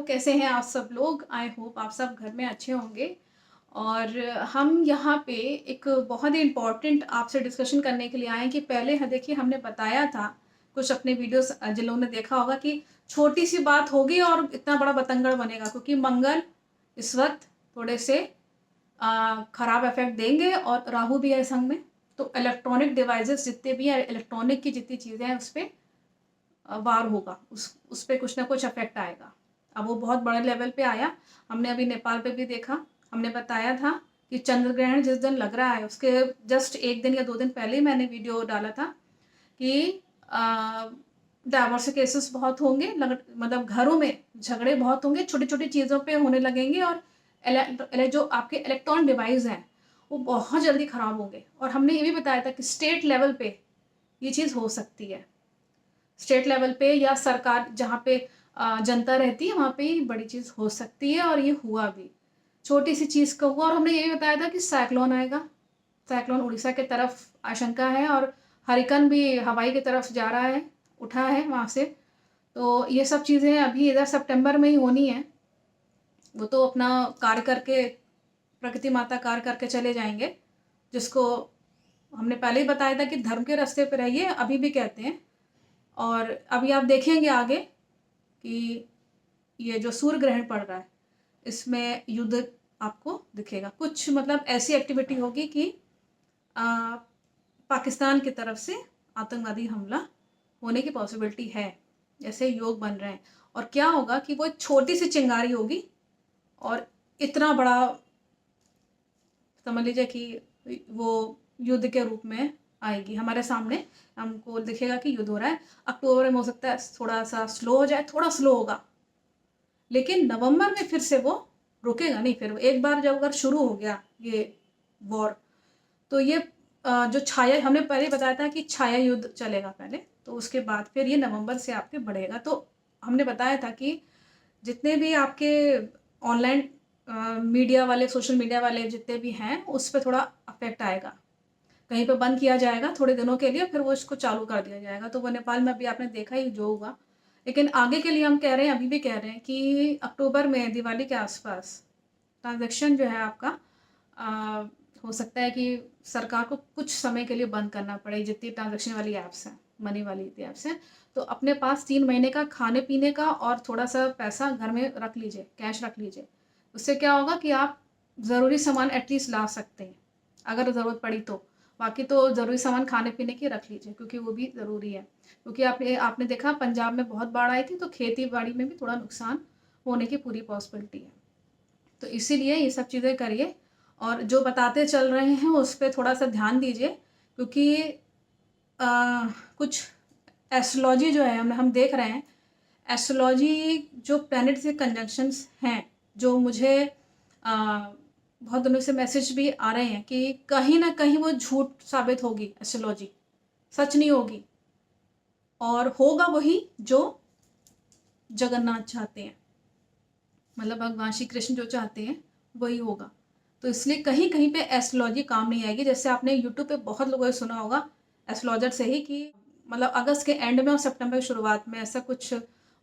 कैसे हैं आप सब लोग? आई होप आप सब घर में अच्छे होंगे। और हम यहाँ पे एक बहुत ही इम्पोर्टेंट आपसे डिस्कशन करने के लिए आए हैं कि पहले देखिए हमने बताया था कुछ अपने वीडियोस जिन लोगों ने देखा होगा कि छोटी सी बात होगी और इतना बड़ा बतंगड़ बनेगा, क्योंकि मंगल इस वक्त थोड़े से खराब इफेक्ट देंगे और राहु भी है संग में। तो इलेक्ट्रॉनिक डिवाइसेस जितने भी हैं, इलेक्ट्रॉनिक की जितनी चीज़ें हैं उस पर वार होगा, उस पर कुछ ना कुछ अफेक्ट आएगा। अब वो बहुत बड़े लेवल पे आया। हमने अभी नेपाल पे भी देखा। हमने बताया था कि चंद्र ग्रहण जिस दिन लग रहा है उसके जस्ट एक दिन या 2 दिन पहले ही मैंने वीडियो डाला था कि डाइवोर्स केसेस बहुत होंगे, मतलब घरों में झगड़े बहुत होंगे, छोटी छोटी चीज़ों पे होने लगेंगे और जो आपके इलेक्ट्रॉनिक डिवाइस हैं वो बहुत जल्दी ख़राब होंगे। और हमने ये भी बताया था कि स्टेट लेवल पे ये चीज़ हो सकती है। स्टेट लेवल पे या सरकार जहाँ पे जनता रहती है वहाँ पे ही बड़ी चीज़ हो सकती है, और ये हुआ भी। छोटी सी चीज़ का हुआ। और हमने ये भी बताया था कि साइक्लोन आएगा। साइक्लोन उड़ीसा के तरफ आशंका है, और हरिकन भी हवाई की तरफ जा रहा है, उठा है वहाँ से। तो ये सब चीज़ें अभी इधर सितंबर में ही होनी है। वो तो अपना कार्य करके, प्रकृति माता कार्य करके चले जाएंगे, जिसको हमने पहले ही बताया था कि धर्म के रास्ते पे रहिए, अभी भी कहते हैं। और अभी आप देखेंगे आगे कि ये जो सूर्य ग्रहण पड़ रहा है इसमें युद्ध आपको दिखेगा। कुछ मतलब ऐसी एक्टिविटी होगी कि पाकिस्तान की तरफ से आतंकवादी हमला होने की पॉसिबिलिटी है, जैसे योग बन रहे हैं। और क्या होगा कि वो एक छोटी सी चिंगारी होगी और इतना बड़ा, समझ लीजिए कि वो युद्ध के रूप में आएगी हमारे सामने। हमको दिखेगा कि युद्ध हो रहा है। अक्टूबर में हो सकता है थोड़ा सा स्लो हो जाए, थोड़ा स्लो होगा, लेकिन नवंबर में फिर से वो रुकेगा नहीं। फिर एक बार जब अगर शुरू हो गया ये वॉर, तो ये जो छाया, हमने पहले बताया था कि छाया युद्ध चलेगा पहले, तो उसके बाद फिर ये नवंबर से आपके बढ़ेगा। तो हमने बताया था कि जितने भी आपके ऑनलाइन मीडिया वाले, सोशल मीडिया वाले जितने भी हैं, उस पर थोड़ा अफेक्ट आएगा। कहीं पे बंद किया जाएगा थोड़े दिनों के लिए, फिर वो इसको चालू कर दिया जाएगा। तो वो नेपाल में अभी आपने देखा ही जो हुआ। लेकिन आगे के लिए हम कह रहे हैं, अभी भी कह रहे हैं कि अक्टूबर में दिवाली के आसपास ट्रांजैक्शन जो है आपका हो सकता है कि सरकार को कुछ समय के लिए बंद करना पड़े, जितनी ट्रांजैक्शन वाली ऐप्स हैं, मनी वाली ऐप्स हैं। तो अपने पास 3 महीने का खाने पीने का और थोड़ा सा पैसा घर में रख लीजिए, कैश रख लीजिए। उससे क्या होगा कि आप ज़रूरी सामान एटलीस्ट ला सकते हैं अगर ज़रूरत पड़ी तो। बाकी तो ज़रूरी सामान खाने पीने की रख लीजिए, क्योंकि वो भी ज़रूरी है। क्योंकि आपने देखा पंजाब में बहुत बाढ़ आई थी, तो खेती बाड़ी में भी थोड़ा नुकसान होने की पूरी पॉसिबिलिटी है। तो इसीलिए ये सब चीज़ें करिए, और जो बताते चल रहे हैं उस पर थोड़ा सा ध्यान दीजिए। क्योंकि कुछ एस्ट्रोलॉजी जो है हम देख रहे हैं, एस्ट्रोलॉजी जो प्लैनेट से कंजंक्शंस हैं, जो मुझे बहुत दिनों से मैसेज भी आ रहे हैं कि कहीं ना कहीं वो झूठ साबित होगी, एस्ट्रोलॉजी सच नहीं होगी, और होगा वही जो जगन्नाथ चाहते हैं, मतलब भगवान श्री कृष्ण जो चाहते हैं वही होगा। तो इसलिए कहीं कहीं पे एस्ट्रोलॉजी काम नहीं आएगी। जैसे आपने यूट्यूब पे बहुत लोगों ने सुना होगा एस्ट्रोलॉजर से ही कि मतलब अगस्त के एंड में और सितंबर की शुरुआत में ऐसा कुछ।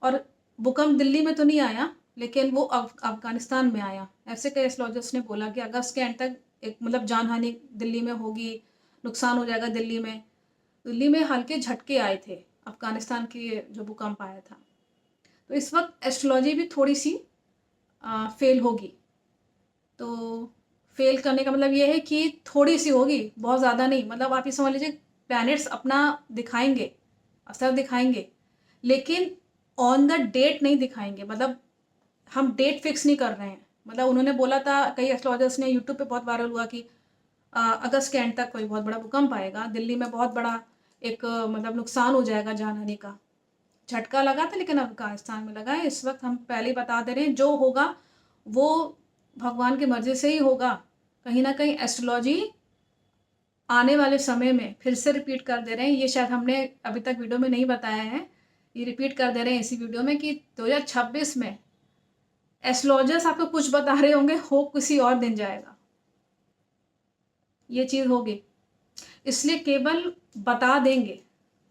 और भूकंप दिल्ली में तो नहीं आया, लेकिन वो अफगानिस्तान में आया। ऐसे कई एस्ट्रोलॉजर्स ने बोला कि अगस्त के एंड तक एक मतलब जानहानि दिल्ली में होगी, नुकसान हो जाएगा दिल्ली में। दिल्ली में हल्के झटके आए थे अफगानिस्तान के जो भूकंप आया था। तो इस वक्त एस्ट्रोलॉजी भी थोड़ी सी फेल होगी। तो फेल करने का मतलब ये है कि थोड़ी सी होगी, बहुत ज़्यादा नहीं। मतलब आप ये समझ लीजिए प्लैनेट्स अपना दिखाएंगे, असर दिखाएंगे, लेकिन ऑन द डेट नहीं दिखाएंगे। मतलब हम डेट फिक्स नहीं कर रहे हैं। मतलब उन्होंने बोला था, कई एस्ट्रोलॉजर्स ने, यूट्यूब पे बहुत वायरल हुआ कि अगस्त के एंड तक कोई बहुत बड़ा भूकंप आएगा, दिल्ली में बहुत बड़ा एक मतलब नुकसान हो जाएगा, जानहानि का झटका लगा था, लेकिन अफगानिस्तान में लगा है। इस वक्त हम पहले ही बता दे रहे हैं, जो होगा वो भगवान की मर्जी से ही होगा। कहीं ना कहीं एस्ट्रोलॉजी आने वाले समय में फिर से रिपीट कर दे रहे हैं, ये शायद हमने अभी तक वीडियो में नहीं बताया है, ये रिपीट कर दे रहे हैं इसी वीडियो में कि 2026 में एस्ट्रोलॉजर्स आपको कुछ बता रहे होंगे, हो किसी और दिन जाएगा, ये चीज़ होगी। इसलिए केवल बता देंगे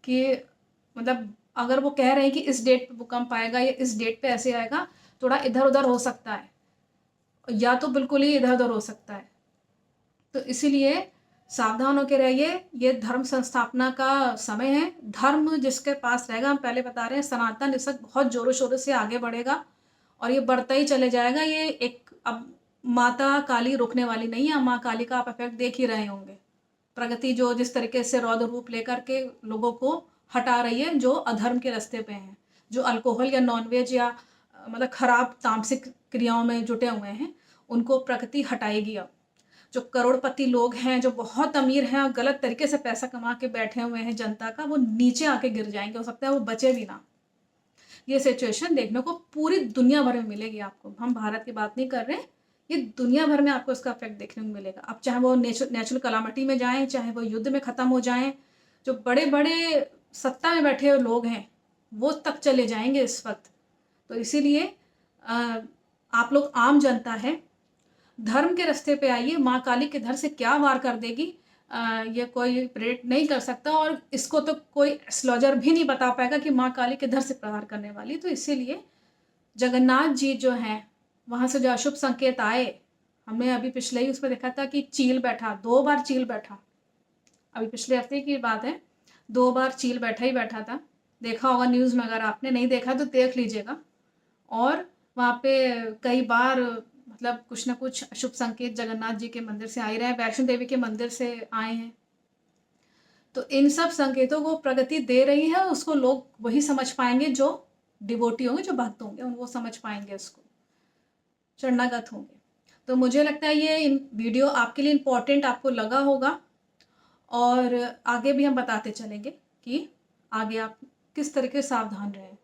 कि मतलब अगर वो कह रहे हैं कि इस डेट पे भूकंप आएगा या इस डेट पे ऐसे आएगा, थोड़ा इधर-उधर हो सकता है या तो बिल्कुल ही इधर-उधर हो सकता है। तो इसीलिए सावधान होके रहिए, ये धर्म संस्थापना का समय है। धर्म जिसके पास रहेगा, हम पहले बता रहे हैं, सनातन इस वक़्त बहुत ज़ोरों-शोरों से आगे बढ़ेगा और ये बढ़ता ही चले जाएगा। ये एक अब माता काली रुकने वाली नहीं है, माँ काली का आप इफ़ेक्ट देख ही रहे होंगे। प्रगति जो जिस तरीके से रौद्र रूप लेकर के लोगों को हटा रही है, जो अधर्म के रास्ते पे हैं, जो अल्कोहल या नॉन-वेज या मतलब खराब तामसिक क्रियाओं में जुटे हुए हैं, उनको प्रकृति हटाएगी अब। जो करोड़पति लोग हैं, जो बहुत अमीर हैं और गलत तरीके से पैसा कमा के बैठे हुए हैं जनता का, वो नीचे आके गिर जाएँगे, हो सकता है वो बचे भी ना। ये सिचुएशन देखने को पूरी दुनिया भर में मिलेगी आपको। हम भारत की बात नहीं कर रहे हैं, ये दुनिया भर में आपको इसका इफ़ेक्ट देखने को मिलेगा। अब चाहे वो नेचुरल कैलामिटी में जाएँ, चाहे वो युद्ध में ख़त्म हो जाएँ, जो बड़े-बड़े सत्ता में बैठे हुए लोग हैं, वो तक चले जाएँगे इस वक़्त। तो इसीलिए अ, आप लोग आम जनता है, धर्म के रास्ते पे आइए, माँ काली किधर से क्या वार कर देगी ये कोई प्रेडिक्ट नहीं कर सकता और इसको तो कोई एस्ट्रोलॉजर भी नहीं बता पाएगा कि माँ काली किधर से प्रहार करने वाली। तो इसीलिए जगन्नाथ जी जो हैं, वहाँ से जो अशुभ संकेत आए, हमने अभी पिछले ही उसमें देखा था कि चील बैठा, 2 बार चील बैठा। अभी पिछले हफ्ते की बात है, 2 बार चील बैठा ही बैठा था। देखा होगा न्यूज़ में, अगर आपने नहीं देखा तो देख लीजिएगा। और वहाँ पे कई बार मतलब कुछ न कुछ अशुभ संकेत जगन्नाथ जी के मंदिर से आ ही रहे हैं, वैष्णो देवी के मंदिर से आए हैं। तो इन सब संकेतों को प्रकृति दे रही है, उसको लोग वही समझ पाएँगे जो डिवोटी होंगे, जो भक्त होंगे, वो समझ पाएँगे उसको, शरणागत होंगे। तो मुझे लगता है ये वीडियो आपके लिए इम्पोर्टेंट आपको लगा होगा और आगे भी हम बताते चलेंगे कि आगे आप किस तरीके से सावधान रहें।